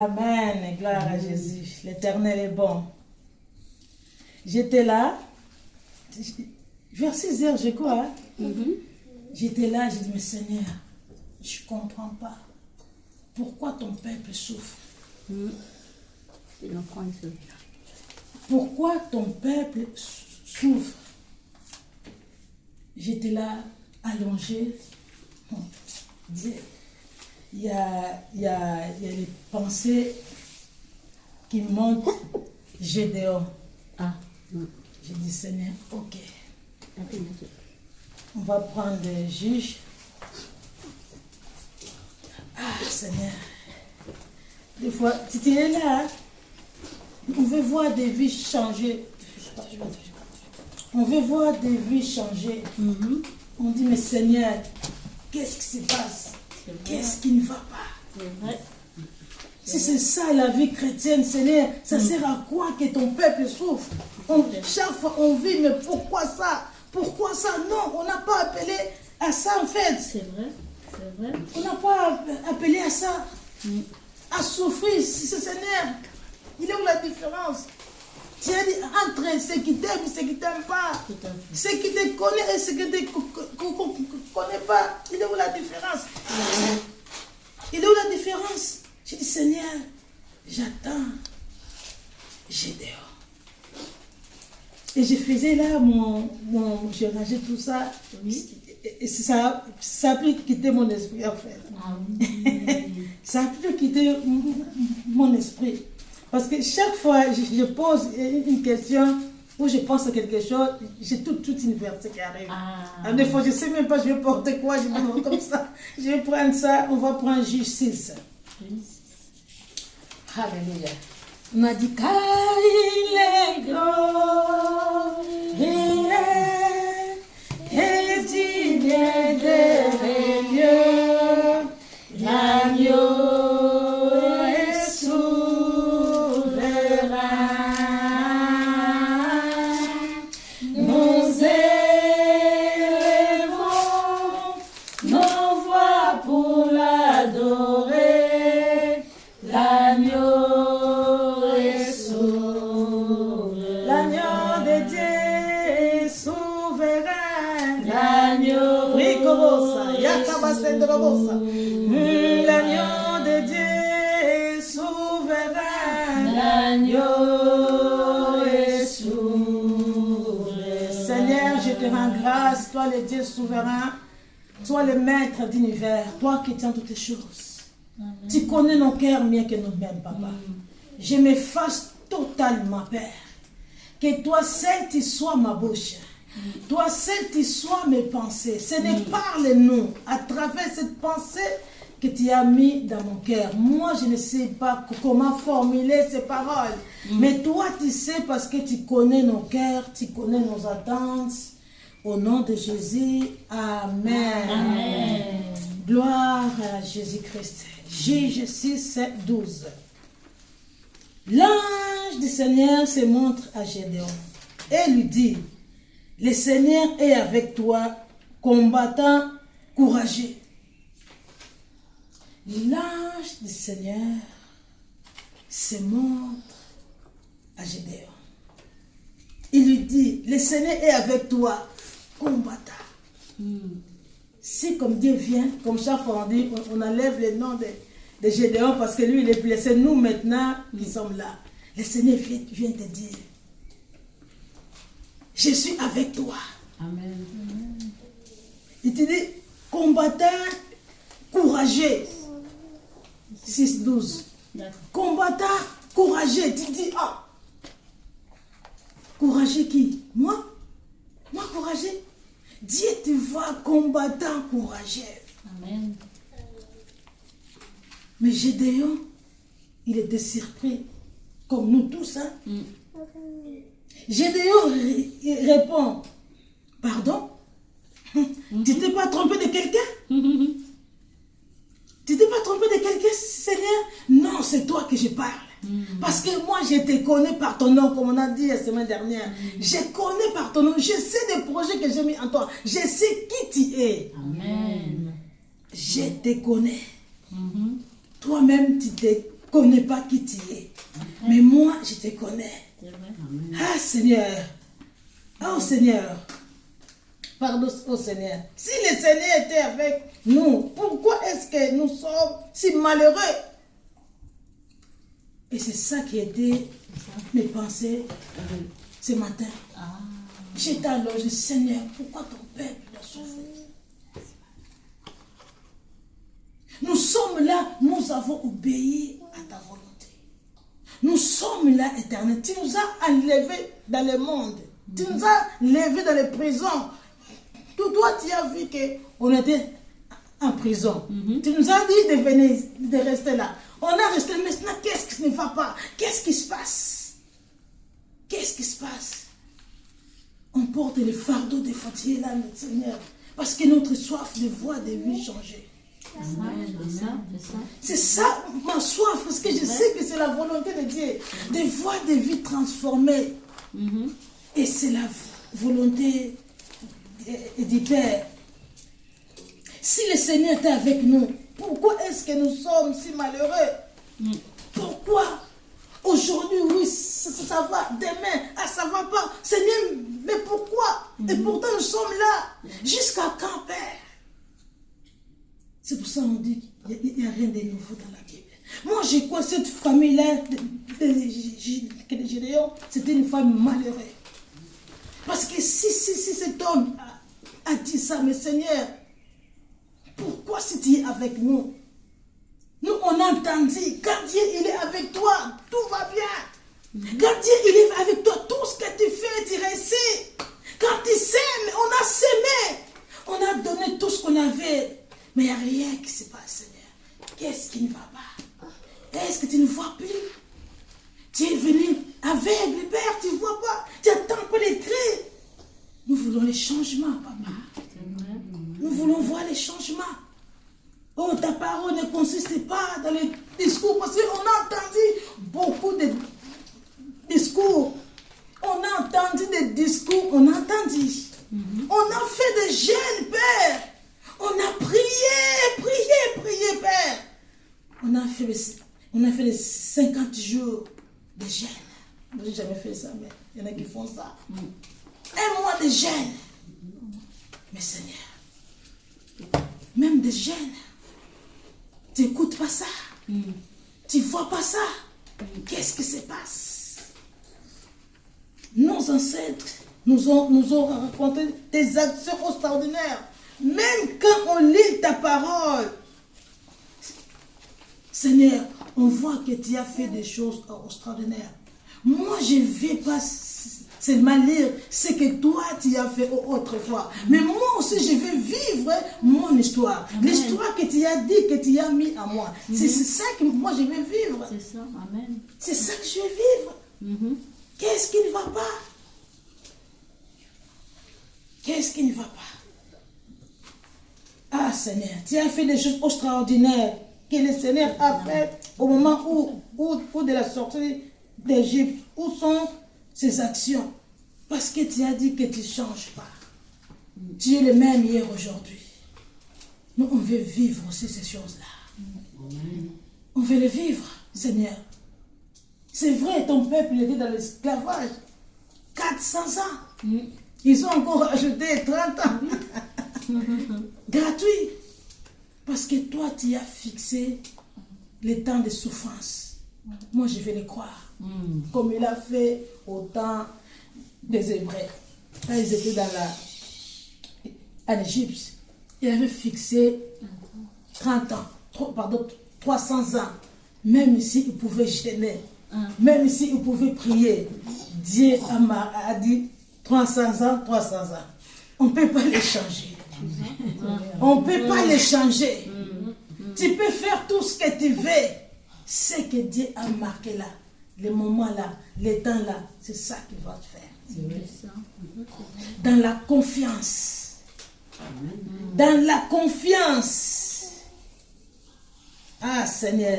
Amen, gloire à Jésus. L'Éternel est bon. J'étais là, vers 6 heures, je crois. J'étais là, j'ai dit, mais Seigneur, je ne comprends pas. Pourquoi ton peuple souffre? Pourquoi ton peuple souffre? J'étais là, allongé. Il y a les pensées qui montent. Gédéon. J'ai dit, Seigneur, ok. On va prendre des juges. Seigneur. Des fois, tu es là. On veut voir des vies changer. On veut voir des vies changer. On dit, mais Seigneur, qu'est-ce qui se passe? Qu'est-ce qui ne va pas? Si c'est ça la vie chrétienne, Seigneur, ça sert à quoi que ton peuple souffre? Chaque fois on vit, mais pourquoi ça? Pourquoi ça? Non, on n'a pas appelé à ça en fait. C'est vrai, c'est vrai. On n'a pas appelé à ça. À souffrir, si c'est Seigneur. Il est où la différence? Tu as dit entre ceux qui t'aiment et ceux qui ne t'aiment pas. Ceux qui te connaissent et ceux qui ne te connaissent pas. Il est où la différence? Il est où la différence? J'ai dit, Seigneur, j'attends Gédéon. Et je faisais là j'ai rangé tout ça. Et ça a pu quitter mon esprit en fait. Ça a pu quitter mon esprit. Parce que chaque fois je pose une question ou je pense à quelque chose, j'ai toute une verset qui arrive. Des fois, je ne sais même pas, je vais porter quoi, je vais prendre comme ça. Je vais prendre ça, on va prendre Juge 6. Alléluia. On a dit, car il est glorieux et digne de Dieu, l'agneau est souverain. Nous élevons nos voix pour l'adorer, l'agneau. L'agneau de Dieu est souverain. L'agneau est souverain. Seigneur, je te rends grâce, toi le Dieu souverain, toi le maître d'univers, toi qui tiens toutes les choses. Tu connais nos cœurs mieux que nous-mêmes, papa. Je m'efface totalement, Père. Que toi seul tu sois ma bouche. Toi seul tu sois mes pensées. Ce n'est parle-nous à travers cette pensée que tu as mis dans mon cœur. Moi, je ne sais pas comment formuler ces paroles. Mais toi, tu sais parce que tu connais nos cœurs, tu connais nos attentes. Au nom de Jésus, Amen. Amen. Gloire à Jésus-Christ. Juge 6, 12. L'ange du Seigneur se montre à Gédéon et lui dit, le Seigneur est avec toi, combattant courageux. L'ange du Seigneur se montre à Gédéon. Il lui dit, le Seigneur est avec toi, combattant. C'est comme Dieu vient, comme chaque fois on dit, on enlève le nom de Gédéon parce que lui il est blessé. Nous maintenant qui sommes là, le Seigneur vient te dire, je suis avec toi. Amen. Il te dit, combattant courageux. 6, 12. Combattant courageux. Tu dis, courageux qui? Moi? Moi courageux? Dieu te voit combattant courageux. Amen. Mais Gédéon, il était surpris, comme nous tous. Gédéon répond, pardon? Tu t'es pas trompé de quelqu'un? Tu t'es pas trompé de quelqu'un, Seigneur? Non, c'est toi que je parle. Parce que moi, je te connais par ton nom, comme on a dit la semaine dernière. Je connais par ton nom. Je sais des projets que j'ai mis en toi. Je sais qui tu es. Amen. Je te connais. Toi-même, tu te connais pas qui tu es. Mais moi, je te connais. C'est vrai. Ah Seigneur. Oh Seigneur. Pardon au Seigneur. Si le Seigneur était avec nous, pourquoi est-ce que nous sommes si malheureux? Et c'est ça qui était mes pensées ce matin. J'étais alors, je dis, Seigneur, pourquoi ton peuple doit souffrir? Nous sommes là, nous avons obéi à ta volonté. Nous sommes là, éternel. Tu nous as enlevés dans le monde. Tu nous as levés dans les prisons. Toi, tu as vu qu'on était en prison. Tu nous as dit de venir, de rester là. On a resté maintenant, qu'est-ce qui ne va pas? Qu'est-ce qui se passe? Qu'est-ce qui se passe? On porte les fardeaux des fatigués là, notre Seigneur. Parce que notre soif de voir des vies changer. C'est ça ma soif, parce que je sais que c'est la volonté de Dieu, de voir des vies transformées. Et c'est la volonté du Père. Si le Seigneur était avec nous, pourquoi est-ce que nous sommes si malheureux? Pourquoi? Aujourd'hui, oui, ça va, demain, ça va pas. Seigneur, mais pourquoi? Et pourtant nous sommes là. Jusqu'à quand, Père? C'est pour ça qu'on dit qu'il n'y a rien de nouveau dans la Bible. Moi, j'ai quoi cette famille-là de Gédéon, c'était une femme malheureuse. Parce que si cet homme a dit ça, mais Seigneur, pourquoi si tu es avec nous? Nous, on a entendu, quand Dieu il est avec toi, tout va bien. Quand Dieu il est avec toi, tout ce que tu fais, tu réussis. Quand tu sèmes, on a sémé. On a donné tout ce qu'on avait. Mais il n'y a rien qui se passe, Seigneur. Qu'est-ce qui ne va pas? Est-ce que tu ne vois plus? Tu es venu aveugle, Père, tu ne vois pas. Tu attends pas les cris. Nous voulons les changements, Papa. Nous voulons voir les changements. Oh, ta parole ne consiste pas dans les discours, parce qu'on a entendu beaucoup de discours. On a entendu des discours, on a entendu. On a fait des jeûnes, Père. On a prié, Père. On a fait les 50 jours de jeûne. Je n'ai jamais fait ça, mais il y en a qui font ça. Un mois de jeûne. Mais Seigneur, même des jeûnes, tu n'écoutes pas ça. Tu ne vois pas ça. Qu'est-ce qui se passe? Nos ancêtres nous ont raconté des actions extraordinaires. Même quand on lit ta parole, Seigneur, on voit que tu as fait des choses extraordinaires. Moi, je ne vais pas seulement lire ce que toi, tu as fait autrefois. Mais moi aussi, je vais vivre mon histoire. L'histoire que tu as dit, que tu as mis à moi. C'est ça que moi, je vais vivre. C'est ça, amen. C'est ça que je vais vivre. Qu'est-ce qui ne va pas? Qu'est-ce qui ne va pas? Ah Seigneur, tu as fait des choses extraordinaires que le Seigneur a fait au moment où de la sortie d'Égypte. Où sont ces actions? Parce que tu as dit que tu ne changes pas. Tu es le même hier, aujourd'hui. Nous, on veut vivre aussi ces choses-là. On veut les vivre, Seigneur. C'est vrai, ton peuple était dans l'esclavage. 400 ans. Ils ont encore ajouté 30 ans. Gratuit. Parce que toi, tu as fixé les temps de souffrance. Moi, je vais le croire. Comme il a fait au temps des Hébreux. Quand ils étaient en Égypte, il avait fixé 30 ans. 300 ans. Même ici, ils pouvaient jeûner. Même ici, ils pouvaient prier. Dieu a dit 300 ans, 300 ans. On ne peut pas les changer. On ne peut pas les changer. Tu peux faire tout ce que tu veux. Ce que Dieu a marqué là, les moments là, les temps là, c'est ça qu'il va te faire. Dans la confiance. Dans la confiance. Ah Seigneur,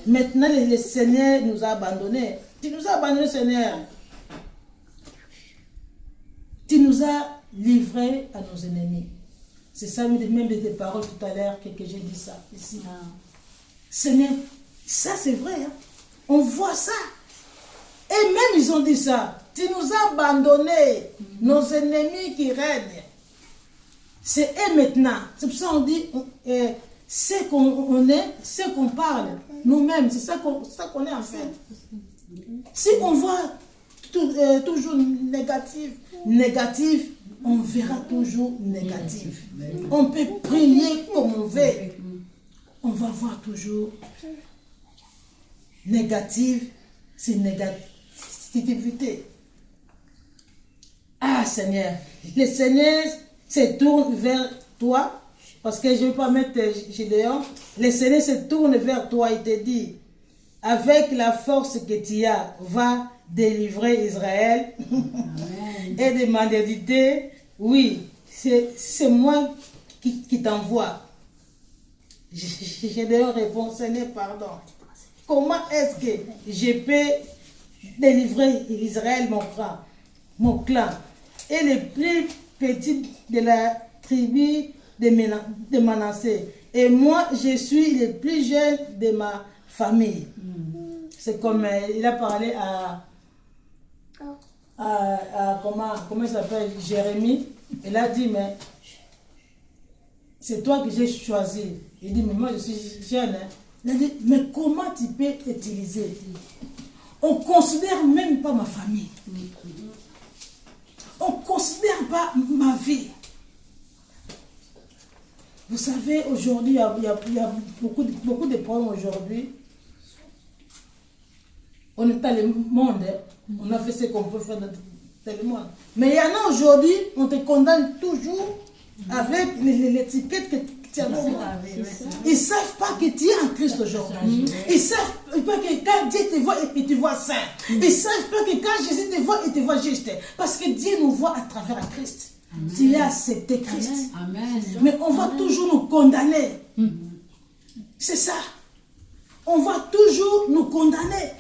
maintenant le Seigneur nous a abandonnés. Tu nous as abandonnés, Seigneur. Tu nous as livrés à nos ennemis. C'est ça même de tes paroles tout à l'heure que j'ai dit ça ici. Seigneur, Ça, c'est vrai. Hein? On voit ça. Et même, ils ont dit ça. Tu nous as abandonnés, nos ennemis qui règnent. C'est eux maintenant. C'est pour ça qu'on dit, ce qu'on est, ce qu'on parle, nous-mêmes, c'est ça qu'on est en fait. Si on voit toujours négatif, on verra toujours négatif. On peut prier comme on veut. On va voir toujours négatif, c'est négativité. Ah Seigneur, le Seigneur se tourne vers toi, parce que je ne vais pas mettre Gédéon. Le Seigneur se tourne vers toi et te dit, avec la force que tu as, va délivrer Israël. Et demander, oui, c'est moi qui t'envoie. Gédéon répond, Seigneur, pardon. Comment est-ce que je peux délivrer Israël, mon clan, et les plus petits de la tribu de Manassé. Et moi, je suis le plus jeune de ma famille. C'est comme il a parlé à comment il s'appelle, Jérémie. Il a dit, mais c'est toi que j'ai choisi. Il dit, mais moi je suis jeune. Hein. Il a dit, mais comment tu peux utiliser? On ne considère même pas ma famille. On ne considère pas ma vie. Vous savez, aujourd'hui, il y a beaucoup de problèmes aujourd'hui. On est dans le monde, on a fait ce qu'on peut faire dans le monde. Mais il y en a aujourd'hui, on te condamne toujours avec l'étiquette que tu as. Ils ne savent pas que tu es en Christ aujourd'hui. Ils ne savent pas que quand Dieu te voit, il te voit saint. Ils ne savent pas que quand Jésus te voit, il te voit juste. Parce que Dieu nous voit à travers Christ. Tu as accepté Christ. Amen. Mais on va toujours nous condamner. C'est ça. On va toujours nous condamner.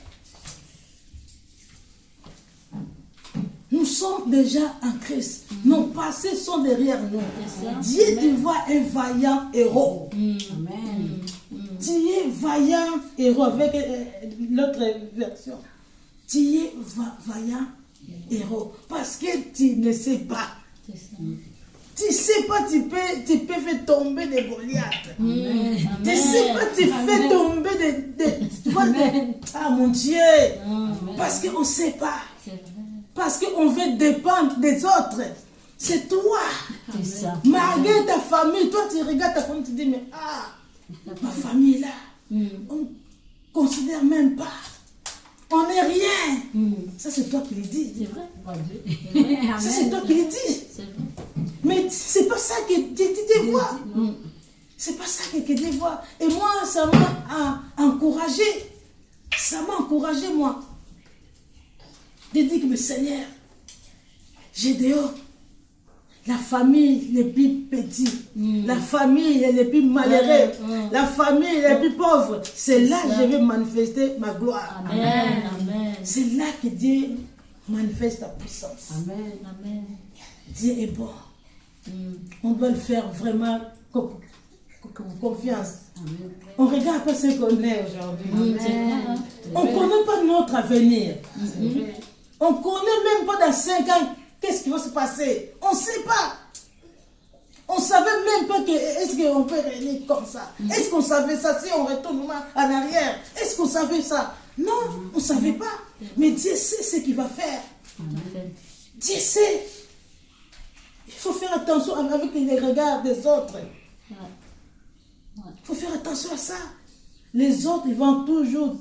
Nous sommes déjà en Christ. Nos passés sont derrière nous. Dieu te voit un vaillant héros. Amen. Tu es vaillant héros avec l'autre version. Tu es vaillant héros. Parce que tu ne sais pas. Tu ne sais pas, tu peux faire tomber des Goliaths. Tu ne sais pas, tu fais tomber des ah mon Dieu. Parce qu'on ne sait pas. Parce qu'on veut dépendre des autres. C'est toi. Malgré ta famille, toi tu regardes ta famille, tu dis, mais ma famille là, on ne considère même pas. On n'est rien. Ça c'est toi qui le dis. C'est vrai. Ça c'est toi qui le dis. Mais c'est pas ça que Dieu te voit. C'est pas ça que Dieu voit. Et moi, ça m'a encouragé. Ça m'a encouragé, moi. De dire que, mais Seigneur, Gédéon, la famille les plus petites, la famille les plus malheureux, la famille les plus pauvres, c'est là que je vais manifester ma gloire. Amen. Amen. C'est là que Dieu manifeste sa puissance. Amen. Amen. Dieu est bon. On doit le faire vraiment confiance. Amen. On ne regarde pas ce qu'on est aujourd'hui. On ne connaît pas notre avenir. On ne connaît même pas dans 5 ans qu'est-ce qui va se passer. On ne sait pas. On ne savait même pas que est-ce qu'on peut réunir comme ça. Est-ce qu'on savait ça si on retourne en arrière? Est-ce qu'on savait ça? Non, on ne savait pas. Mais Dieu sait ce qu'il va faire. Dieu sait. Il faut faire attention avec les regards des autres. Il faut faire attention à ça. Les autres, ils vont toujours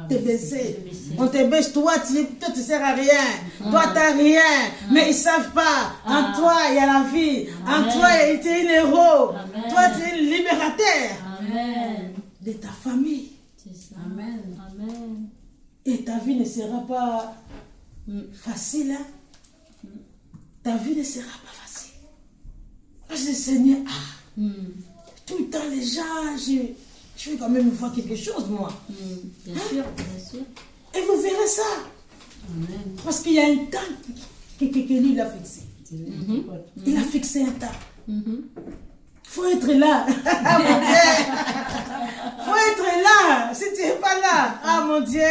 te baisser. On te baisse, toi, tu ne sers à rien. Toi, tu n'as rien. Mais ils ne savent pas. En toi, il y a la vie. En toi, tu es un héros. Toi, tu es un libérateur de ta famille. Amen. Amen. Et ta vie ne sera pas facile. Hein? Ta vie ne sera pas facile. Parce que Seigneur, tout le temps, les gens, je vais quand même voir quelque chose, moi. Bien sûr, bien sûr. Et vous verrez ça. Amen. Parce qu'il y a un temps que lui, il a fixé. Il a fixé un temps. faut être là. Ah mon Dieu. Faut être là. Si tu n'es pas là, ah mon Dieu.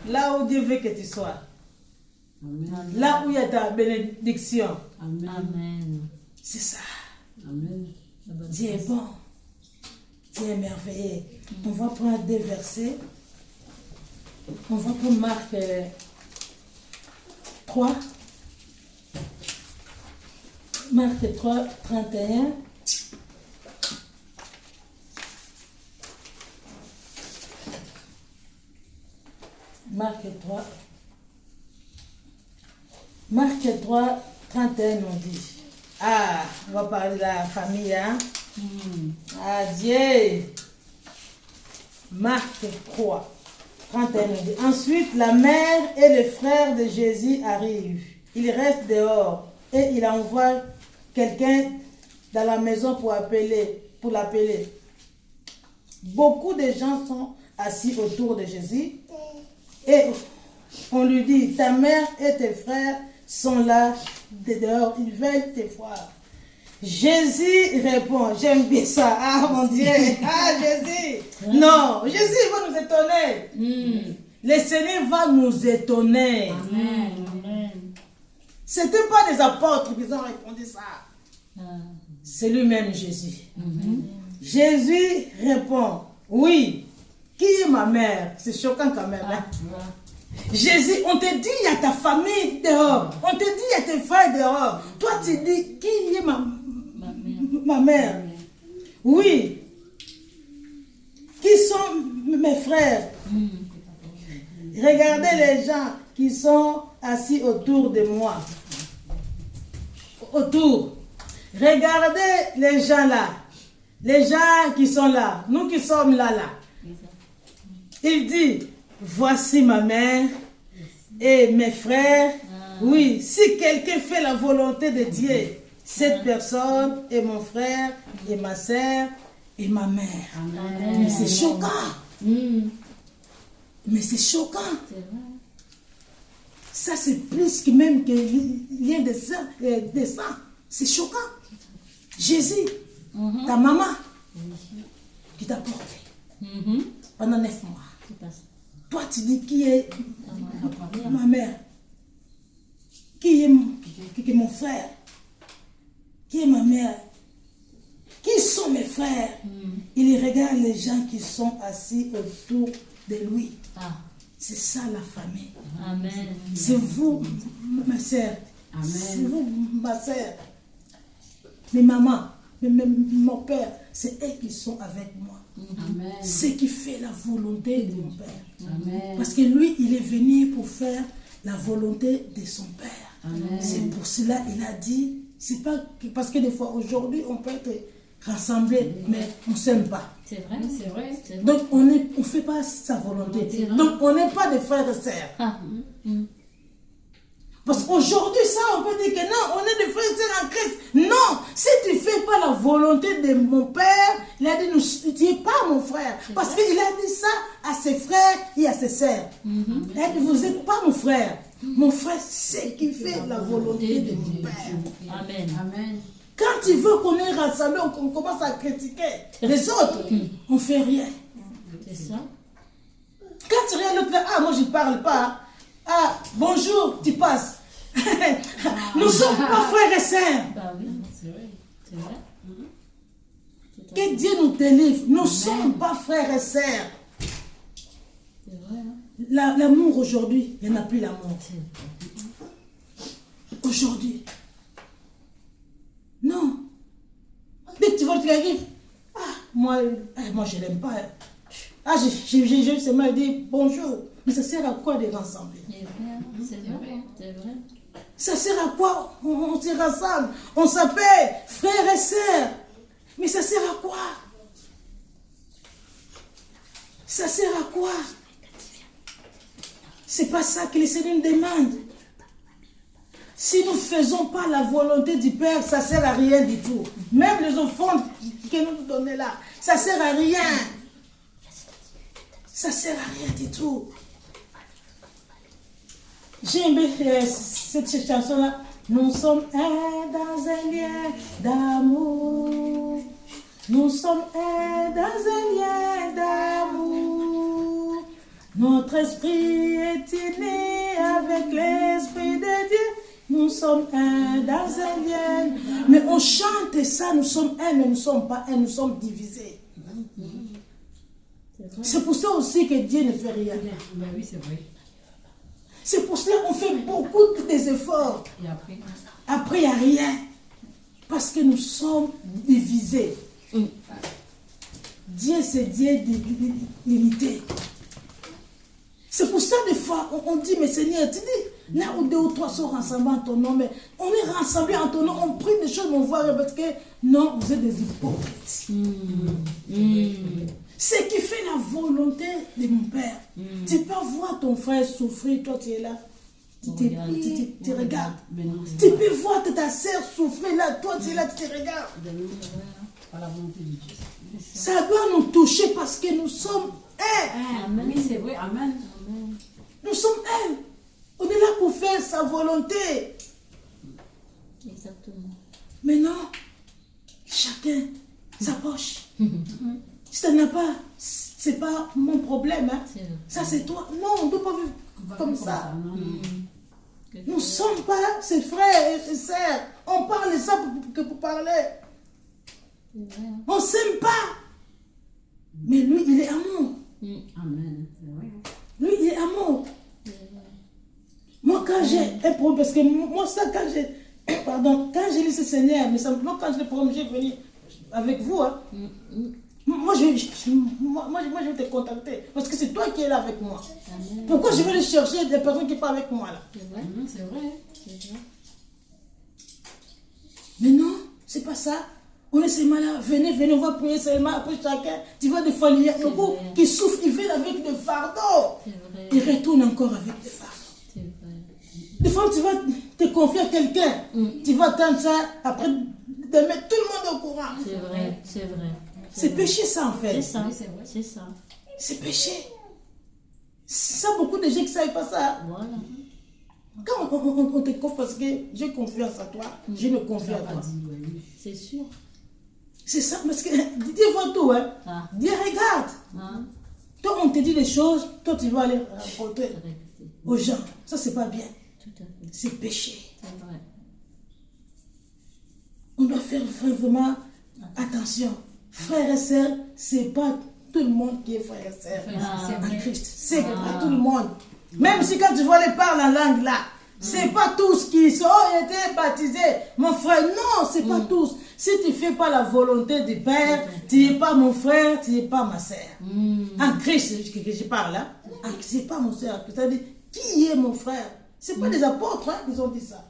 Là où Dieu veut que tu sois. Amen. Là où il y a ta bénédiction. Amen. Amen. C'est ça. Amen. Dieu est bon. Dieu est merveilleux. On va prendre des versets. On va prendre Marc 3. Marc 3, 31. Marc 3. Marc 3, 31 on dit. Ah, on va parler de la famille, hein? Ah, Dieu. Marc 3, 31 on dit. Ensuite, la mère et les frères de Jésus arrivent. Il reste dehors et il envoie quelqu'un dans la maison pour l'appeler. Beaucoup de gens sont assis autour de Jésus et on lui dit, ta mère et tes frères sont là dehors, ils veulent te voir. Jésus répond, j'aime bien ça, ah mon Dieu, ah Jésus, non, Jésus va nous étonner. Le Seigneur va nous étonner. Amen. Ce n'était pas des apôtres qui ont répondu ça. C'est lui-même Jésus. Jésus répond, oui, qui est ma mère? C'est choquant quand même. Hein? Jésus, on te dit, il y a ta famille dehors. On te dit, il y a tes frères dehors. Toi, tu dis, qui est ma mère? Oui. Qui sont mes frères? Regardez les gens qui sont assis autour de moi. Autour. Regardez les gens là. Les gens qui sont là. Nous qui sommes là. Il dit, voici ma mère et mes frères. Oui, si quelqu'un fait la volonté de Dieu, cette personne est mon frère et ma soeur et ma mère. Mais c'est choquant. Mais c'est choquant. Ça, c'est plus que même que lien de sang. C'est choquant. Jésus, ta maman, qui t'a porté pendant 9 mois. Toi, tu dis qui est ma mère? Qui est mon frère? Qui est ma mère? Qui sont mes frères? Il regarde les gens qui sont assis autour de lui. C'est ça la famille. Amen. C'est vous, ma soeur. C'est vous, ma soeur. Mes mamans, mon père, c'est eux qui sont avec moi. Amen. C'est qui fait la volonté de mon père. Amen. Parce que lui, il est venu pour faire la volonté de son père. C'est pour cela qu'il a dit, c'est pas parce que des fois aujourd'hui on peut être rassemblés, mais on ne s'aime pas. C'est vrai, c'est vrai. Donc on ne fait pas sa volonté. Donc on n'est pas des frères et sœurs. Parce qu'aujourd'hui, ça, on peut dire que non, on est des frères et sœurs en Christ. Non, si tu ne fais pas la volonté de mon père, il a dit, tu n'es pas mon frère. Parce qu'il a dit ça à ses frères et à ses sœurs. Il a dit, vous n'êtes pas mon frère. Mon frère, c'est qui fait la volonté de mon père. Amen. Amen. Quand tu veux qu'on est rassemblés, on commence à critiquer les autres, on ne fait rien. C'est ça. Quand tu regardes l'autre, ah, moi je ne parle pas. Ah, bonjour, tu passes. Nous ne sommes pas frères et sœurs. Bah oui, c'est vrai. C'est vrai. Que Dieu nous délivre. Nous ne sommes pas frères et sœurs. C'est vrai. Hein? L'amour aujourd'hui, il n'y en a plus l'amour. Aujourd'hui. Non. Dès que tu vois le truc arrive, ah, moi je ne l'aime pas. Ah, j'ai seulement dit bonjour. Mais ça sert à quoi de rassembler? C'est vrai, c'est vrai. Ça sert à quoi? On se rassemble. On s'appelle frères et sœurs. Mais ça sert à quoi? Ça sert à quoi? C'est pas ça que le Seigneur nous demande. Si nous ne faisons pas la volonté du Père, ça ne sert à rien du tout. Même les offrandes que nous donnons là, ça ne sert à rien. Ça ne sert à rien du tout. J'ai aimé cette chanson-là. Nous sommes un dans un lien d'amour. Nous sommes un dans un lien d'amour. Notre esprit est unis avec l'esprit de Dieu. Nous sommes un dans un lien. Mais on chante ça, nous sommes un, mais nous ne sommes pas un, nous sommes divisés. C'est pour ça aussi que Dieu ne fait rien. Ben oui, c'est vrai. C'est pour cela qu'on fait beaucoup des efforts. Et après? Après, il n'y a rien. Parce que nous sommes divisés. Dieu, c'est Dieu d'unité. C'est pour ça, des fois, on dit, mais Seigneur, tu dis, là où 2 ou 3 sont rassemblés en ton nom, mais on est rassemblés en ton nom, on prie des choses, on voit, parce que non, vous êtes des hypocrites. Ce qui fait la volonté de mon Père. Tu peux voir ton frère souffrir, toi tu es là. Tu regardes. Tu peux voir ta sœur souffrir là, toi tu es là, tu te regardes. Par la volonté de Dieu. Ça doit nous toucher parce que nous sommes un. Amen. Oui, c'est vrai. Amen. Nous sommes un. On est là pour faire sa volonté. Exactement. Maintenant, chacun sa poche. Si tu n'as pas, c'est pas mon problème. Hein. Ça c'est toi. Non, on ne peut pas vivre comme ça. Nous ne sommes pas ses frères et ses sœurs. On parle de ça pour parler. On ne s'aime pas. Mais lui, il est amour. Amen. Lui, il est amour. Moi, quand j'ai un problème, parce que moi, ça, quand j'ai lu ce Seigneur, mais simplement quand je l'ai prolongé, venir avec vous, hein, moi, je vais te contacter. Parce que c'est toi qui es là avec moi. Pourquoi je vais aller chercher des personnes qui ne sont pas avec moi là? C'est vrai. Mais non, c'est pas ça. On est seulement là, venez, on va prier seulement, après chacun, tu vois des fois, il y a beaucoup qui souffrent, ils viennent avec des fardeaux. Ils retournent encore avec des fardeaux. Des fois, tu vas te confier à quelqu'un, tu vas attendre ça, après de mettre tout le monde au courant. C'est vrai, c'est vrai. C'est péché ça en fait. C'est ça, c'est ça. C'est péché. Ça, beaucoup de gens qui ne savent pas ça. Voilà. Quand on te confie parce que j'ai confiance à toi, je me confie à toi. C'est sûr. C'est ça, parce que Dieu voit tout, hein. Dieu regarde. Toi, on te dit des choses, toi, tu vas aller raconter aux gens. Ça, c'est pas bien. Tout à fait. C'est péché. C'est vrai. On doit faire vraiment attention. Frères et sœurs, c'est pas tout le monde qui est frère et sœur en Christ. C'est pas tout le monde. Même si quand tu vois les parler en langue là, c'est pas tous qui sont été baptisés. Mon frère, non, c'est pas tous. Si tu fais pas la volonté du Père, tu n'es pas mon frère, tu n'es pas ma sœur. En Christ, que je parle là, c'est pas mon sœur. C'est-à-dire, qui est mon frère? C'est pas des apôtres qui ont dit ça.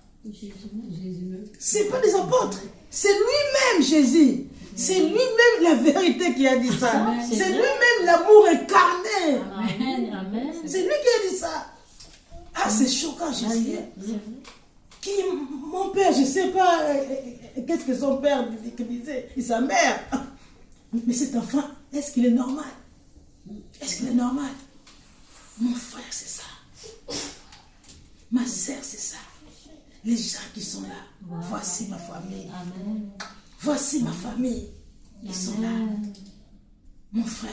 C'est pas des apôtres. C'est lui-même Jésus. C'est lui-même la vérité qui a dit ça. C'est lui-même l'amour incarné. Amen. C'est lui qui a dit ça. Ah, c'est choquant, Jésus. Qui, mon père, je ne sais pas qu'est-ce que son père disait, et sa mère. Mais cet enfant, est-ce qu'il est normal? Est-ce qu'il est normal? Mon frère, c'est ça. Ma sœur, c'est ça. Les gens qui sont là, voici ma famille. Amen. Voici ma famille. Ils sont là. Mon frère,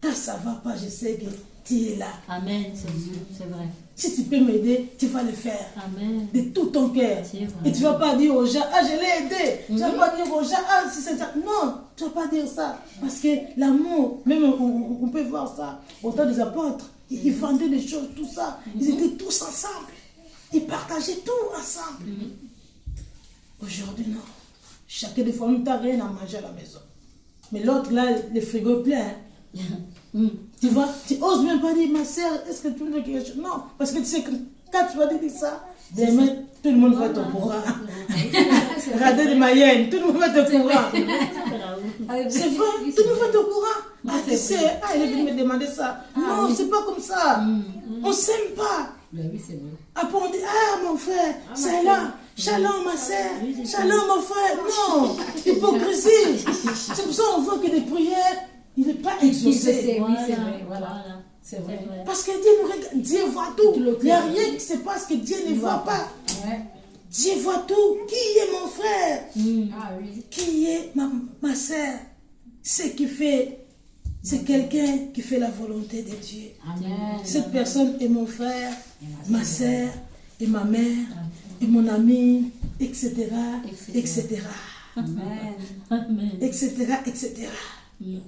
quand ça ne va pas, je sais que tu es là. Amen, c'est vrai. Si tu peux m'aider, tu vas le faire. Amen. De tout ton cœur. Et tu ne vas pas dire aux gens, ah, je l'ai aidé. Tu ne vas pas dire aux gens, ah, si c'est ça. Non, tu ne vas pas dire ça. Parce que l'amour, même on peut voir ça au temps des apôtres. Ils vendaient des choses, tout ça. Ils étaient tous ensemble. Ils partageaient tout ensemble. Aujourd'hui, non. Chacun des familles n'a rien à manger à la maison. Mais l'autre, là, le frigo est plein. Tu vois, tu oses même pas dire, ma soeur, est-ce que tu veux quelque chose? Non, parce que tu sais que quand tu vas dire ça, demain, tout le monde va être au courant. Radé de Mayenne, tout le monde va être au courant. C'est vrai, tout le monde va être au courant. Ah, tu sais, il est venu me demander ça. Non, c'est pas comme ça. On ne s'aime pas. Oui, c'est vrai. Après, on dit, ah, mon frère, c'est là. Shalom, ma soeur. Shalom, mon frère. Non, hypocrisie. C'est pour ça qu'on voit que les prières, il n'est pas exaucé. Oui, c'est vrai. Voilà. C'est vrai. Parce que Dieu nous regarde, Dieu voit tout. Il n'y a rien qui se passe que Dieu ne voit pas. Dieu voit tout. Qui est mon frère? Ah oui. Qui est ma sœur? Ce qui fait, c'est quelqu'un qui fait la volonté de Dieu. Amen. Cette personne est mon frère, ma sœur, et ma mère, et mon ami, etc., etc., Amen. Amen. etc., etc. Mm.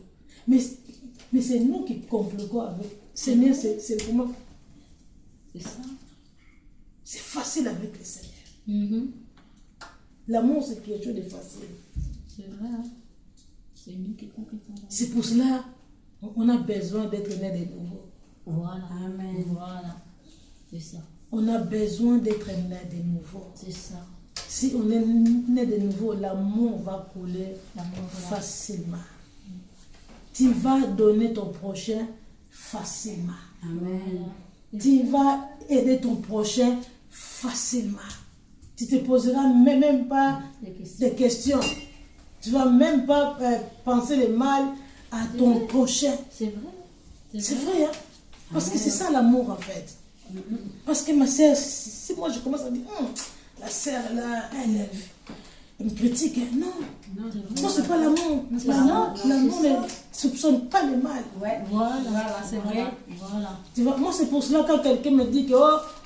Mais c'est nous qui compliquons avec. Seigneur, c'est comment? C'est ça. C'est facile avec le Seigneur. Mhm. L'amour, c'est quelque chose de facile. C'est vrai. Hein? C'est nous qui compétons. C'est pour cela on a besoin d'être né de nouveau. Voilà. Amen. Voilà. C'est ça. On a besoin d'être né de nouveau. C'est ça. Si on est né de nouveau, l'amour va couler L'amour, voilà. facilement. Tu vas donner ton prochain facilement. Amen. Tu vas aider ton prochain facilement. Tu ne te poseras même pas des questions. Tu ne vas même pas penser le mal à ton prochain. C'est vrai. C'est vrai, hein? Parce que c'est ça l'amour en fait. Parce que ma sœur, si moi je commence à dire, la sœur là, elle me critique. Non, moi c'est pas l'amour. L'amour ne soupçonne pas le mal. Ouais. Voilà. C'est vrai. Voilà. Tu vois, moi c'est pour cela quand quelqu'un me dit que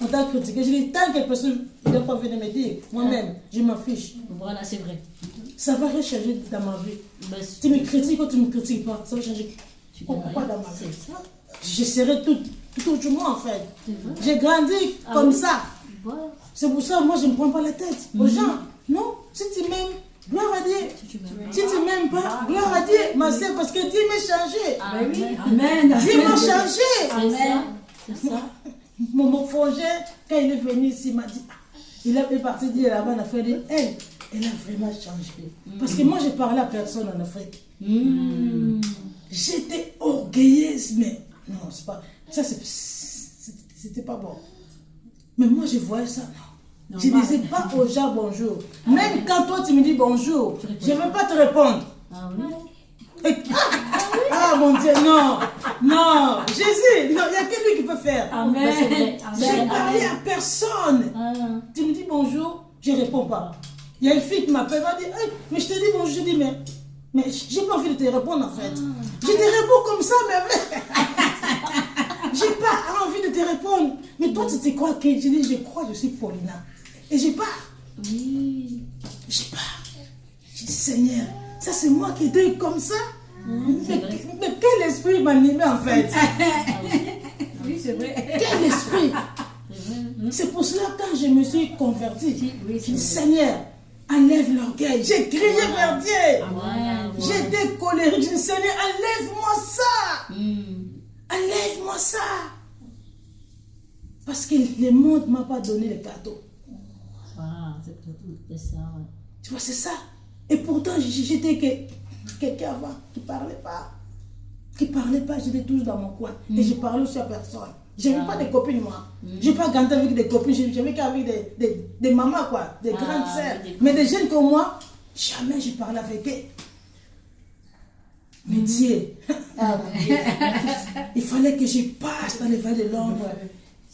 on t'a critiqué, je dis tant que personne ne doit pas venir me dire, moi-même, je m'en fiche. Voilà, c'est vrai. Ça va rien changer dans ma vie. Ben, Tu me critiques ou tu ne me critiques pas, ça va changer. tu Pourquoi connais. dans ma vie? C'est ça. Je serai tout moi en fait. C'est vrai. J'ai grandi Ah comme oui. ça. Voilà. C'est pour ça moi je ne prends pas la tête aux gens. Non, si tu m'aimes, gloire à Dieu. Si tu veux. Si tu m'aimes pas, gloire à Dieu, ma sœur, parce que Dieu m'a changé. Ben oui. Amen. Amen. Dieu m'a changé. C'est ça. C'est ça. Mon frangin, quand il est venu ici, il m'a dit, il est parti dire là-bas en Afrique, elle a vraiment changé. Parce que moi, je parlais à personne en Afrique. Mm. J'étais orgueilleuse, mais non, c'est pas, ça c'était pas bon. Mais moi, je voyais ça, non. Je ne disais pas aux gens bonjour. Même quand toi, tu me dis bonjour, je ne veux pas te répondre. Ah oui. Ah mon Dieu, non, non, Jésus, non, il n'y a que lui qui peut faire. Ben, c'est vrai. J'ai parlé à personne. Ah. Tu me dis bonjour, je ne réponds pas. Il y a une fille qui m'appelle, elle dit, hey, mais je te dis bonjour, je dis, mais j'ai pas envie de te répondre en fait. Je te réponds comme ça, mais j'ai pas envie de te répondre. Mais toi, tu te crois que je dis, je crois, je suis Paulina. Et je pars. Oui. Je pars. Je dis, Seigneur, ça c'est moi qui étais comme ça. C'est vrai. Mais quel esprit m'animait en fait? Oui, c'est vrai. Quel esprit? C'est vrai. C'est pour cela quand je me suis converti, Oui, j'ai dit, Seigneur, enlève l'orgueil. J'ai crié vers Dieu. Voilà. J'étais colérique. J'ai dit, Seigneur, enlève-moi ça. Enlève-moi ça. Parce que le monde ne m'a pas donné le cadeau. Voilà, c'est ça. Ouais. Tu vois, c'est ça. Et pourtant, j'étais quelqu'un avant qui ne parlait pas. J'étais toujours dans mon coin. Et je parlais aussi à personne. Je n'avais pas de copines, moi. Je n'ai pas grandi avec des copines. Je n'avais qu'avec des mamans, quoi. Des grandes sœurs. Mais des jeunes comme moi, jamais je parlais avec eux. Mais Dieu, il fallait que je passe dans les vallées de l'ombre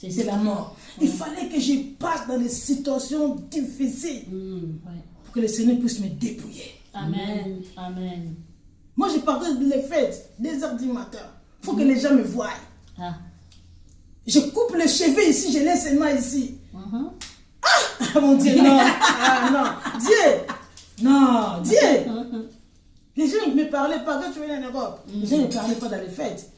de la mort. Il fallait que je passe dans des situations difficiles pour que le Seigneur puisse me dépouiller. Amen. Amen. Moi, je partais les fêtes, 2h du matin. Il faut que les gens me voient. Ah. Je coupe les cheveux ici, je laisse les mains ici. Mhm. Ah mon Dieu, non. Ah non. Dieu. Non, Dieu. Les gens ne me parlaient pas quand tu venais en Europe. Les gens ne me parlaient pas dans les fêtes.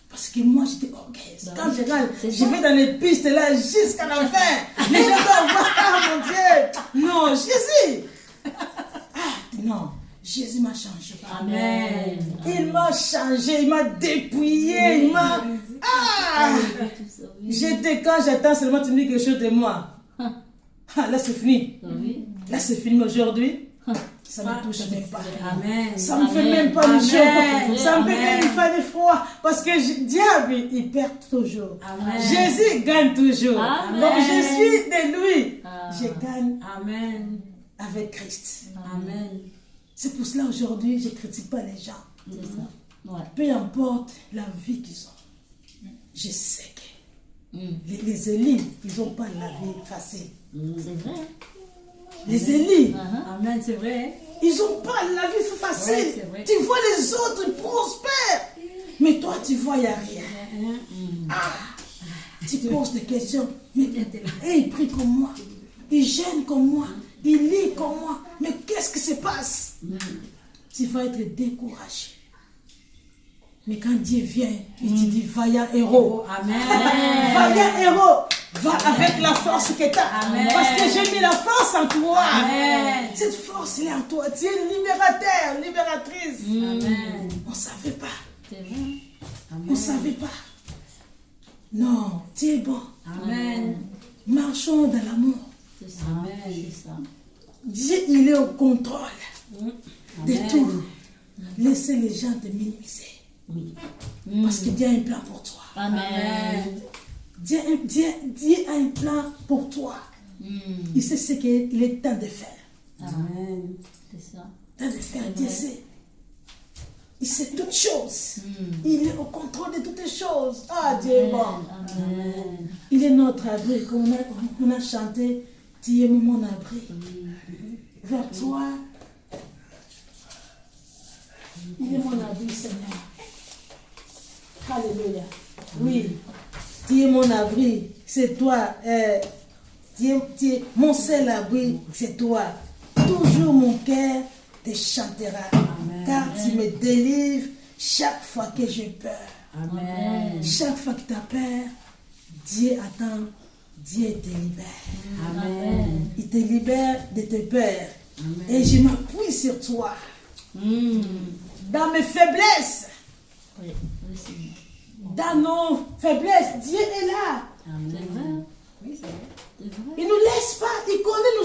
Parce que moi, j'étais orgueilleuse. Quand je vais dans les pistes là jusqu'à la fin, les gens doivent voir, ah mon Dieu. Non, Jésus. Ah, non. Jésus m'a changé. Amen. Il m'a changé, il m'a dépouillé, il m'a... Ah! J'étais, quand j'attends seulement tu me dis quelque chose de moi. Ah, là c'est fini. Oui. Là c'est fini aujourd'hui. Ça ne me touche même pas. Amen. Ça ne me fait même pas de chaud. Ça me fait même pas de froid. Parce que le diable, il perd toujours. Amen. Jésus gagne toujours. Amen. Donc je suis de lui. Ah. Je gagne Amen. avec Christ. Amen. C'est pour cela aujourd'hui, je ne critique pas les gens. C'est ça. Ouais. Peu importe la vie qu'ils ont. Je sais que Mm. les élites, ils n'ont pas la vie facile. C'est vrai. Les Élie. Amen, c'est vrai. Ils n'ont pas la vie facile. Ouais, c'est vrai. Tu vois les autres, ils prospèrent. Mais toi, tu vois, il n'y a rien. Tu poses des questions. Mais il prie comme moi. Il gêne comme moi. Il lit comme moi. Mais qu'est-ce qui se passe? Tu vas être découragé. Mais quand Dieu vient, il te dit, vaillant héros. Amen. Vaillant héros. Va avec la force que tu as. Parce que j'ai mis la force en toi. Amen. Cette force est en toi. Tu es libérateur, libératrice. Amen. On ne savait pas. C'est vrai. On ne savait pas. Non, tu es bon. Amen. Marchons dans l'amour. C'est ça. C'est ça. Dieu, il est au contrôle de Amen. tout. Laissez les gens te minimiser. Oui. Parce que Dieu a un plan pour toi. Amen. Dieu a un plan pour toi. Il sait ce qu'il est temps de faire. Amen. C'est ça. Temps de faire, Dieu sait. Il sait toutes choses. Il est au contrôle de toutes les choses. Ah, Dieu est bon. Amen. Il est notre abri. Comme on a chanté, tu es mon abri. Vers toi, il est mon abri, Seigneur. Alléluia. Oui, tu es mon abri, c'est toi. Tu es mon seul abri, c'est toi. Toujours mon cœur te chantera. Car tu me délivres chaque fois que j'ai peur. Amen. Chaque fois que tu as peur, Dieu attend, Dieu te libère. Amen. Il te libère de tes peurs. Et je m'appuie sur toi. Dans mes faiblesses, Oui. Oui, Seigneur. dans nos faiblesses, Dieu est là. C'est vrai. Oui, c'est vrai. C'est vrai. Il ne nous laisse pas. Il connaît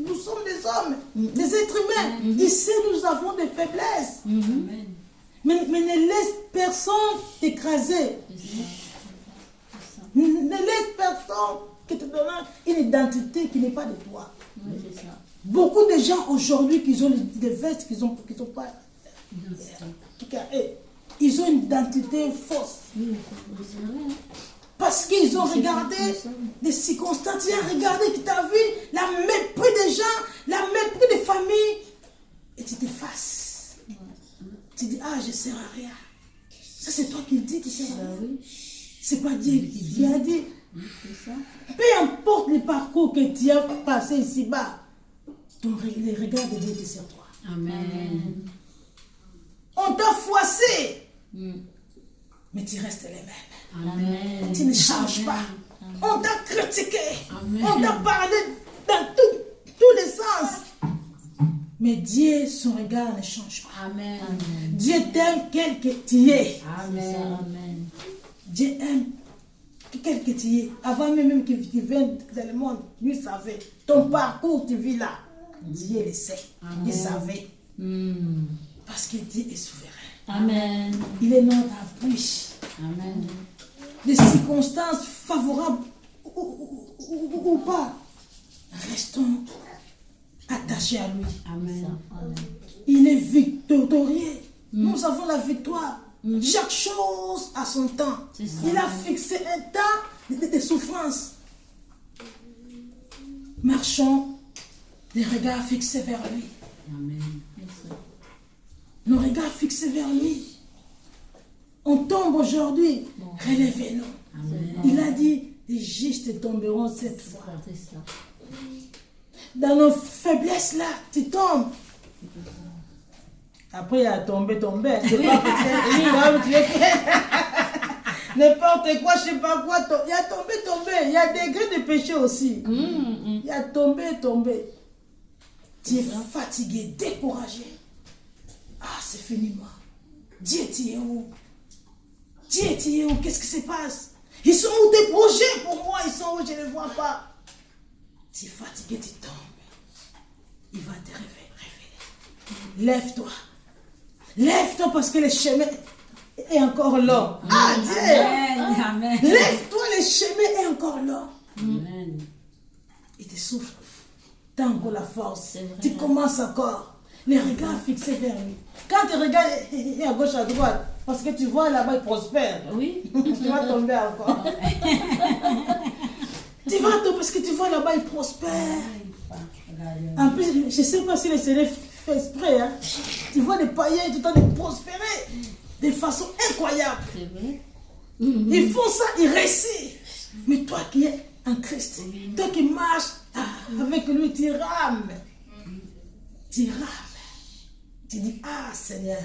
nous sommes des hommes, des êtres humains. Il sait nous avons des faiblesses. Amen. Mais ne laisse personne t'écraser. C'est ça. Ne laisse personne qui te donne une identité qui n'est pas de toi. Oui, c'est ça. Beaucoup de gens aujourd'hui qui ont des vestes qui sont pas. Ils ont une identité fausse. Oui, c'est vrai. Parce qu'ils ont regardé des circonstances, ils ont regardé qui t'a vu, la mépris des gens, la mépris des familles, et tu t'effaces. Tu dis, ah, je ne sers à rien. Ça, c'est toi qui le dis, tu sers à rien. Oui, C'est pas Dieu qui a dit. c'est ça. Peu importe le parcours que tu as passé ici-bas, les regards de Dieu étaient sur toi. Amen. On t'a froissé, mais tu restes les mêmes. Amen. Tu ne changes pas. On t'a critiqué. Amen. On t'a parlé dans tous les sens. Mais Dieu, son regard ne change pas. Amen. Dieu t'aime quel que tu es. Amen. Amen. Dieu aime quel que tu es. Avant même que tu viennes dans le monde, lui savait. Ton parcours, tu vis là. Dieu le sait. Il savait. Parce que Dieu est souverain. Amen. Il est notre appui. Amen. Les circonstances favorables ou pas, restons attachés à lui. Amen. Il est victorieux. Nous avons la victoire. Chaque chose a son temps. C'est ça. Il a fixé un temps de souffrance. Marchons, les regards fixés vers lui. Amen. C'est ça. Nos regards fixés vers lui. On tombe aujourd'hui. Relevez-nous. Il a dit, les justes tomberont cette fois. C'est ça. Dans nos faiblesses là, tu tombes. Après, il y a tombé. C'est pas que tu l'as fait. N'importe quoi, je sais pas quoi. Il y a tombé. Il y a des degrés de péché aussi. Il y a tombé. Tu es fatigué, découragé. Ah, c'est fini, moi. Dieu, tu es où? Qu'est-ce qui se passe? Ils sont où tes projets pour moi? Ils sont où? Je ne les vois pas. Tu es fatigué, tu tombes. Il va te révéler. Lève-toi parce que le chemin est encore long. Ah, Dieu! Amen. Lève-toi, le chemin est encore long. Amen. Il te souffle. Tu as encore la force. C'est vrai. Tu commences encore. Les regards fixés vers lui. Quand tu regardes à gauche, à droite, parce que tu vois là-bas, il prospère. Oui. Tu vas tomber encore. Tu vas tomber parce que tu vois là-bas, il prospère. En plus, je ne sais pas si le Seigneur fait exprès. Hein. Tu vois les païens tout le temps de prospérer de façon incroyable. C'est vrai. Ils font ça, ils réussissent. Mais toi qui es en Christ, toi qui marches avec lui, tu rames. Tu rames. Tu dis, ah Seigneur.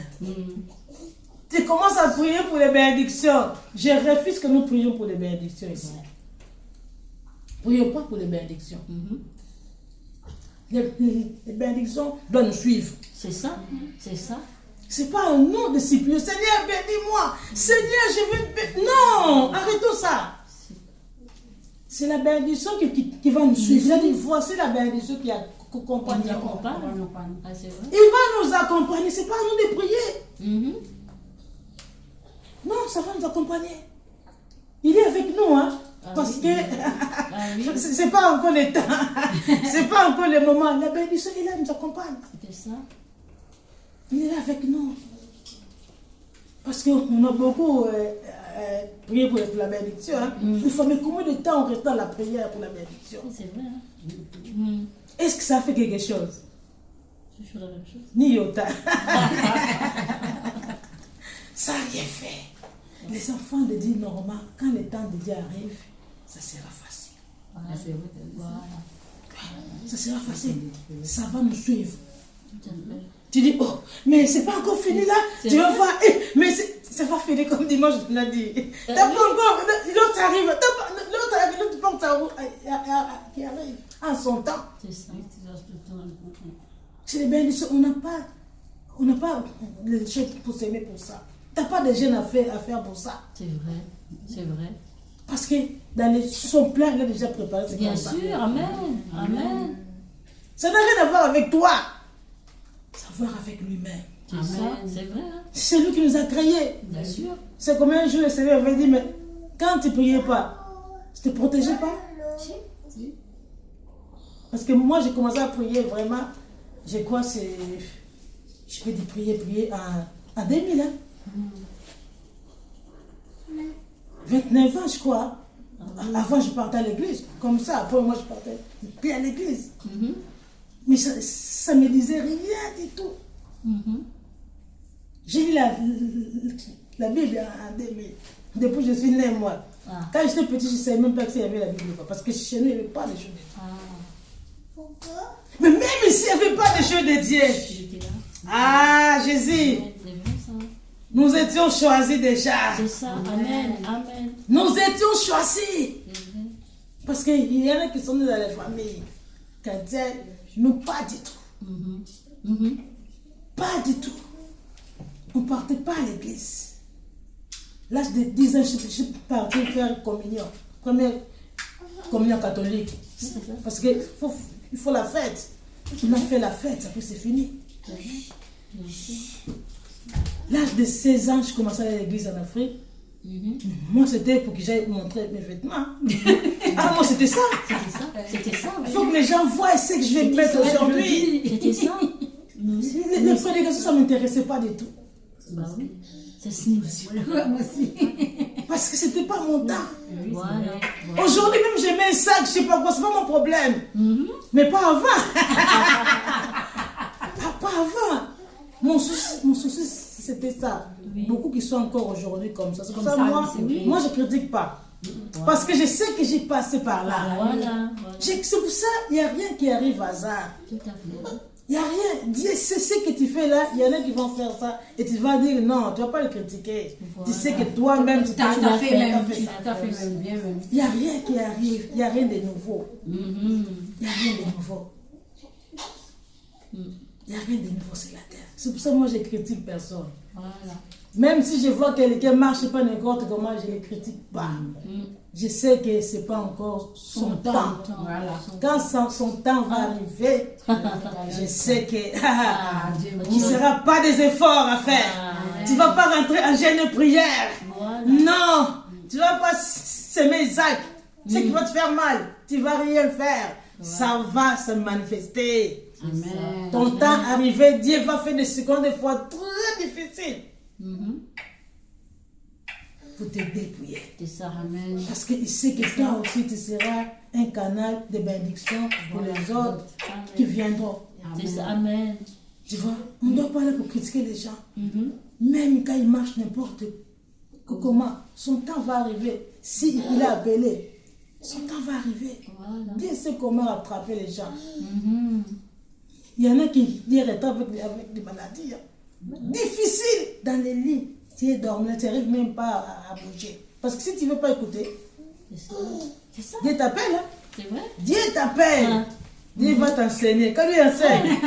Tu commences à prier pour les bénédictions. Je refuse que nous prions pour les bénédictions ici. Prions pas pour les bénédictions. Les bénédictions doivent nous suivre. C'est ça. C'est ça. C'est pas un nom de supplier. Seigneur, bénis-moi. Seigneur, je veux... Non, arrêtons ça. C'est la bénédiction qui va nous suivre. Il a dit, voici la bénédiction qui accompagne. Ah, c'est vrai. Il va nous accompagner. C'est pas à nous de prier. Non, ça va nous accompagner. Il est avec nous, hein. Parce que c'est pas encore le temps. C'est pas encore le moment. La bénédiction, il est là, il nous accompagne. C'est ça. Il est là avec nous. Parce qu'on a beaucoup prié pour la bénédiction. Hein. Il faut, mais combien de temps on reste dans la prière pour la bénédiction? C'est vrai. Hein. Est-ce que ça fait quelque chose? C'est toujours la même chose. Ni iota. Ça n'a rien fait. Les enfants de Dieu, normal, quand le temps de Dieu arrive, ça sera facile. Voilà. Ça sera facile. Ça va nous suivre. Tu dis, oh, mais c'est pas encore fini là. Tu vas voir, mais ça va finir comme dimanche, je te l'ai dit. T'as pas encore, l'autre arrive, l'autre porte qui arrive en son temps. C'est ça. C'est les bénédictions, on n'a pas les choses pour s'aimer pour ça. T'as pas de gêne à faire pour ça. C'est vrai. C'est vrai. Parce que dans son plan, il a déjà préparé. Bien sûr, amen. Amen. Ça n'a rien à voir avec toi. Ça a à voir avec lui-même. C'est ça, c'est vrai. Hein? C'est lui qui nous a créés. Bien sûr. C'est comme un jour, le Seigneur avait dit, mais quand tu ne priais pas, tu ne te protégeais pas? Si. Parce que moi, j'ai commencé à prier vraiment, je crois, je peux dire prier en 2000. Hein? 29 ans, je crois. Avant, je partais à l'église. Comme ça, après, moi, je partais plus à l'église. Mais ça ne me disait rien du tout. J'ai lu la Bible en 2000. Depuis que je suis née, moi. Quand j'étais petit, je ne savais même pas qu'il y avait la Bible. Parce que chez nous, il n'y avait pas de choses de Dieu. Mais même ici, il n'y avait pas de choses de Dieu. Ah, Jésus. Nous étions choisis déjà. C'est ça, amen, amen. Nous étions choisis. Parce qu'il y en a qui sont nés dans les familles chrétiennes, nous pas du tout. Pas du tout. On ne partait pas à l'église. L'âge de 10 ans, je suis partie faire communion. Première communion catholique. Parce qu'il faut la fête. On a fait la fête, après c'est fini. L'âge de 16 ans, je commençais à aller à l'église en Afrique. Moi, c'était pour que j'aille montrer mes vêtements. Ah, moi, c'était ça. C'était ça. Il faut que les gens voient ce que je vais mettre aujourd'hui. C'était ça. Les prédications, ça ne m'intéressait pas du tout. Bah oui. C'est ça. Moi aussi. Parce que c'était pas mon temps. Voilà. Aujourd'hui, même j'ai mis un sac, je ne sais pas quoi, c'est pas mon problème. Mais pas avant. Pas avant. Mon souci, c'était ça. Beaucoup qui sont encore aujourd'hui comme ça. C'est pour ça que moi, je ne critique pas. Parce que je sais que j'ai passé par là. Voilà. C'est pour ça qu'il n'y a rien qui arrive à hasard. Tout à fait. Il n'y a rien. Dieu sait ce que tu fais là. Il y en a qui vont faire ça. Et tu vas dire non, tu ne vas pas le critiquer. Tu sais que toi-même, tu as fait même. Il n'y a rien qui arrive. Il n'y a rien de nouveau. Il n'y a rien de nouveau. Il n'y a rien de nouveau sur la terre. C'est pour ça que moi, je ne critique personne. Voilà. Même si je vois que quelqu'un ne marche pas n'importe comment, je ne le critique pas. Je sais que ce n'est pas encore son temps. Voilà. Quand son temps va arriver, je sais que il ne sera pas des efforts à faire. Tu ne vas pas rentrer en jeûne et prière. Voilà. Non, tu ne vas pas s'aimer Isaac. Ce qui va te faire mal, tu ne vas rien faire. Ça va se manifester. Amen. Ton temps arrivé, Dieu va faire des secondes des fois très difficiles. pour te dépouiller. C'est ça. Amen. Parce qu'il sait que toi aussi, tu seras un canal de bénédiction pour les autres qui viendront. C'est ça. Amen. Tu vois, on ne doit pas aller pour critiquer les gens. Même quand ils marchent n'importe comment, son temps va arriver. S'il est appelé, son temps va arriver. Voilà. Dieu sait comment rattraper les gens. Il y en a qui rattrapent avec des maladies. Difficile dans les lits. Tu es dormi, tu n'arrives même pas à bouger. Parce que si tu ne veux pas écouter, C'est ça. Dieu t'appelle. Hein? C'est vrai. Dieu t'appelle. Ah. Dieu va t'enseigner. Quand lui enseigne,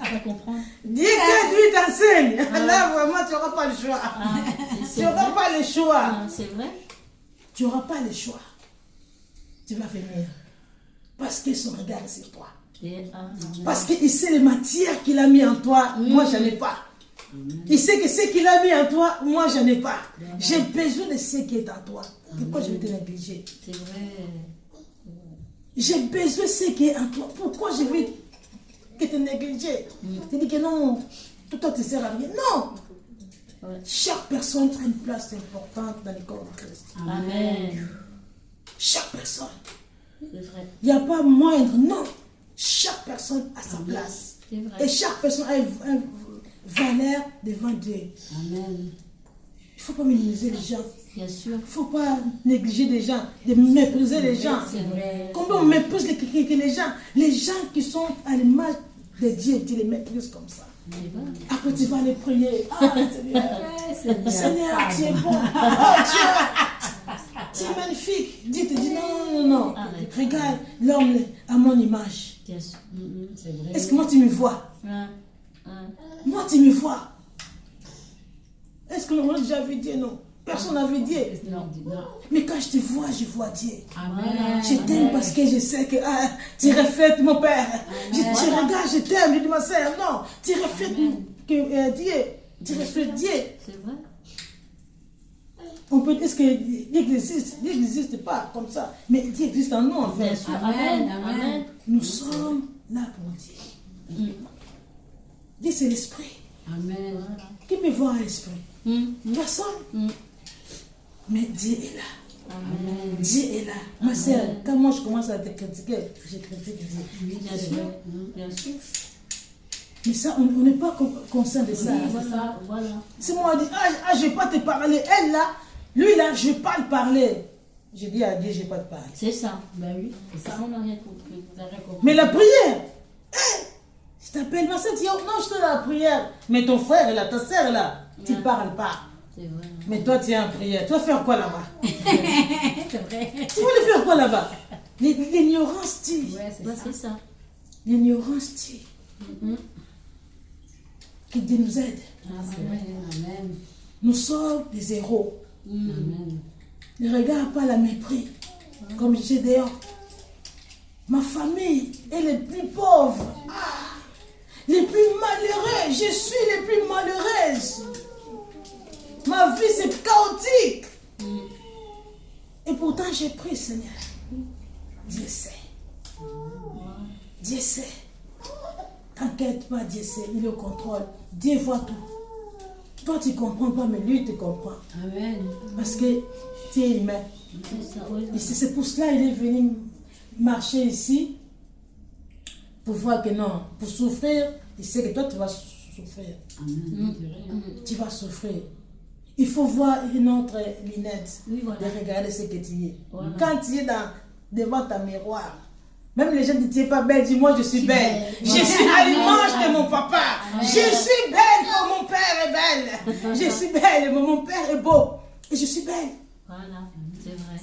Tu vas comprendre. Dieu quand lui t'enseigne, là vraiment tu n'auras pas le choix. Tu n'auras pas le choix. Ah, c'est vrai. Tu n'auras pas le choix. Tu vas venir. Parce que son regard est sur toi. Parce qu'il sait les matières qu'il a mis en toi, moi je n'en ai pas. Il sait que ce qu'il a mis en toi, moi je n'en ai pas. J'ai besoin de ce qui est en toi. Pourquoi je vais te négliger? C'est vrai. J'ai besoin de ce qui est en toi. Pourquoi je vais te négliger? Tu dis que non, tout toi te sert à rien. Non! Ouais. Chaque personne a une place importante dans le corps de Christ. Amen. Chaque personne. C'est vrai. Il n'y a pas moindre, non. Chaque personne a sa place. C'est vrai. Et chaque personne a une valeur devant Dieu. Amen. Il ne faut pas minimiser les gens. Bien sûr. Il ne faut pas négliger les gens, de mépriser les gens. C'est vrai. Combien on méprise les gens? Les gens qui sont à l'image de Dieu, tu les méprises comme ça. C'est vrai. Après, tu vas les prier. Ah, Seigneur, Seigneur, tu es bon. Oh, tu es magnifique. Dieu te dit non. Arrête. Regarde l'homme à mon image. Bien sûr. C'est vrai. Est-ce que moi, tu me vois? Moi, tu me vois. Est-ce que on a déjà vu Dieu? Non. Personne n'a vu Dieu. Non. Mais quand je te vois, je vois Dieu. Amen. Je t'aime parce que je sais que tu reflètes mon Père. Je regarde, je t'aime. Je dis ma sœur, non. Tu reflètes Dieu. Tu reflètes Dieu. C'est vrai. On peut dire est-ce que Dieu existe? Dieu n'existe pas comme ça. Mais Dieu existe en nous, en fait. Bien sûr. Amen. Amen. Nous sommes là pour Dieu. Dieu, c'est l'esprit. Amen. Qui peut voir l'esprit? Personne. Mais Dieu est là. Amen. Dieu est là. Ma sœur, quand moi je commence à te critiquer, je critique Dieu. Bien sûr. Bien sûr. Mais ça, on n'est pas conscient de ça. Voilà. Voilà. Si moi on dit, je ne vais pas te parler, elle là, lui là, je ne vais pas te parler. Je dis à Dieu, je ne vais pas te parler. C'est ça. Ben oui, c'est ça. Ça, on n'a rien compris. Vous avez compris. Mais la prière, je t'appelle ma sœur, tu dis, oh, non, je te donne la prière. Mais ton frère là, ta sœur là, tu ne parles pas. C'est vrai. Mais toi, tu es en prière. Tu vas faire quoi là-bas? C'est vrai. Tu vas le faire quoi là-bas? L'ignorance tue. Ouais, c'est Ouais, ça. c'est ça. L'ignorance tue. Que Dieu nous aide. Amen. Nous sommes des héros. Amen. Ne regarde pas la mépris. Comme Gédéon. Ma famille est les plus pauvres. Les plus malheureux. Je suis les plus malheureuses. Ma vie c'est chaotique. Et pourtant j'ai pris, Seigneur. Dieu sait. Dieu sait. T'inquiète pas, Dieu sait. Il est au contrôle. Dieu voit tout. Toi tu ne comprends pas, mais lui te comprend. Amen. Parce que tu es humain. C'est ça. Oui. Et c'est pour cela qu'il est venu marcher ici. Pour voir que non, pour souffrir, il sait que toi tu vas souffrir. Amen. Tu vas souffrir. Il faut voir une autre lunette, Oui, voilà. de regarder ce que tu es. Voilà. Quand tu es devant ta miroir, même les gens disent tu n'es pas belle, dis-moi je suis belle. Je suis à l'image de mon papa. Je suis belle comme mon père est belle. Je suis belle, mais mon père est beau. Et je suis belle. Voilà. C'est vrai.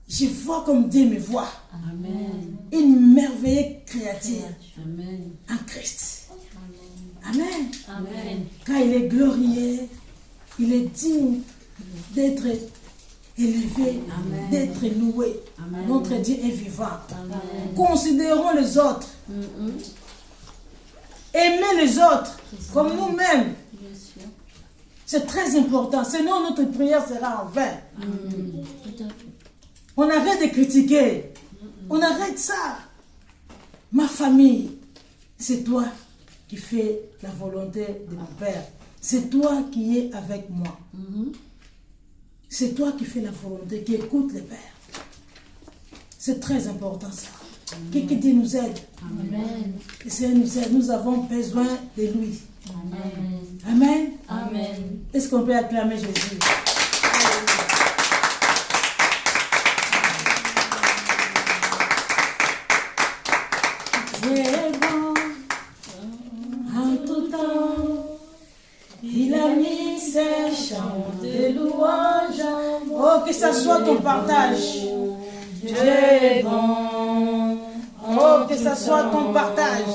Je vois comme Dieu me voit. Amen. Une merveilleuse créature Amen. en Christ. Amen. Amen. Quand il est glorieux, il est digne d'être élevé, Amen. d'être loué. Amen. Notre Dieu est vivant. Amen. Considérons les autres. Aimez les autres comme nous-mêmes. Bien sûr. C'est très important. Sinon, notre prière sera en vain. Tout à fait. On arrête de critiquer. On arrête ça. Ma famille, c'est toi qui fais la volonté de mon Père. C'est toi qui es avec moi. C'est toi qui fais la volonté, qui écoute le Père. C'est très important ça. Que Dieu nous aide. Amen. Le Seigneur nous aide. Nous avons besoin de lui. Amen. Amen. Amen. Est-ce qu'on peut acclamer Jésus? Dieu est bon en tout temps. Il a mis ses chants de louange. Oh, que ça soit ton partage. Dieu est bon. Oh, que ça soit ton partage.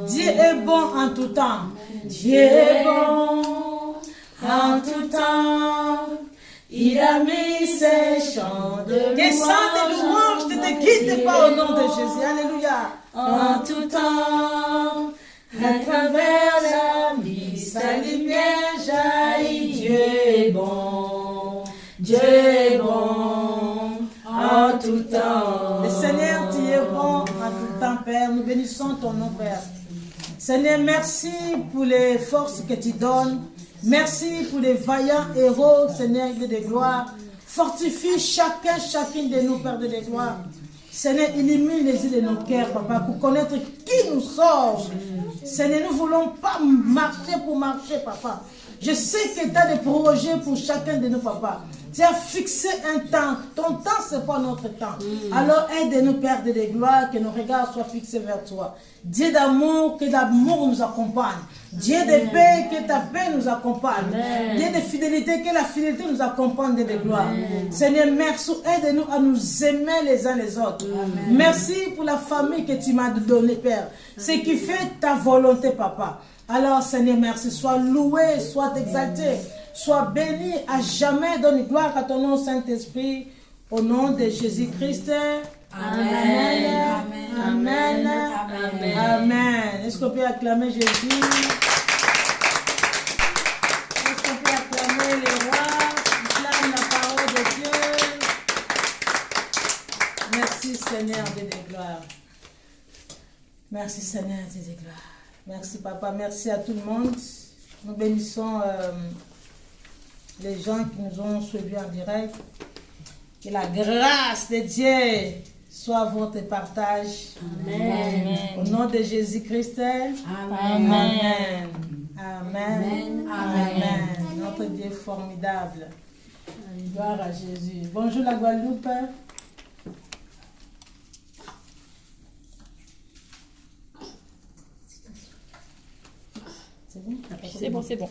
Dieu est bon en tout temps. Dieu est bon en tout temps. Il a mis ses chants de louange. Que ça de louange ne te quitte pas au nom de Jésus. Alléluia. En tout temps, à travers la vie, sa lumière jaillit. Dieu est bon. Dieu est bon en tout temps. Le Seigneur, tu es bon en tout temps, Père. Nous bénissons ton nom, Père. Seigneur, merci pour les forces que tu donnes. Merci pour les vaillants héros, Seigneur, de gloire. Fortifie chacune de nous, Père de gloire. Seigneur, illumine les yeux de nos cœurs, Papa, pour connaître qui nous sommes. Seigneur, nous ne voulons pas marcher pour marcher, Papa. Je sais que tu as des projets pour chacun de nous, Papa. Tu as fixé un temps. Ton temps, ce n'est pas notre temps. Alors aide-nous, Père de gloire, que nos regards soient fixés vers toi. Dieu d'amour, que l'amour nous accompagne. Dieu de paix, que ta paix nous accompagne. Dieu de fidélité, que la fidélité nous accompagne de gloire. Seigneur, merci. Aide-nous à nous aimer les uns les autres. Merci pour la famille que tu m'as donnée, Père. Ce qui fait ta volonté, Papa. Alors, Seigneur, merci. Sois loué, sois exalté, sois béni à jamais. Donne gloire à ton nom, Saint-Esprit. Au nom de Jésus-Christ. Amen. Amen. Amen. Amen. Est-ce qu'on peut acclamer Jésus? Est-ce qu'on peut acclamer le roi qui clame la parole de Dieu? Merci, Seigneur, de gloire. Merci, Seigneur, de gloire. Merci, Papa. Merci à tout le monde. Nous bénissons les gens qui nous ont suivis en direct. Que la grâce de Dieu soit votre partage. Amen. Au nom de Jésus-Christ. Amen. Amen. Amen. Amen. Notre Dieu est formidable. Gloire à Jésus. Bonjour la Guadeloupe. C'est bon? C'est bon, c'est bon.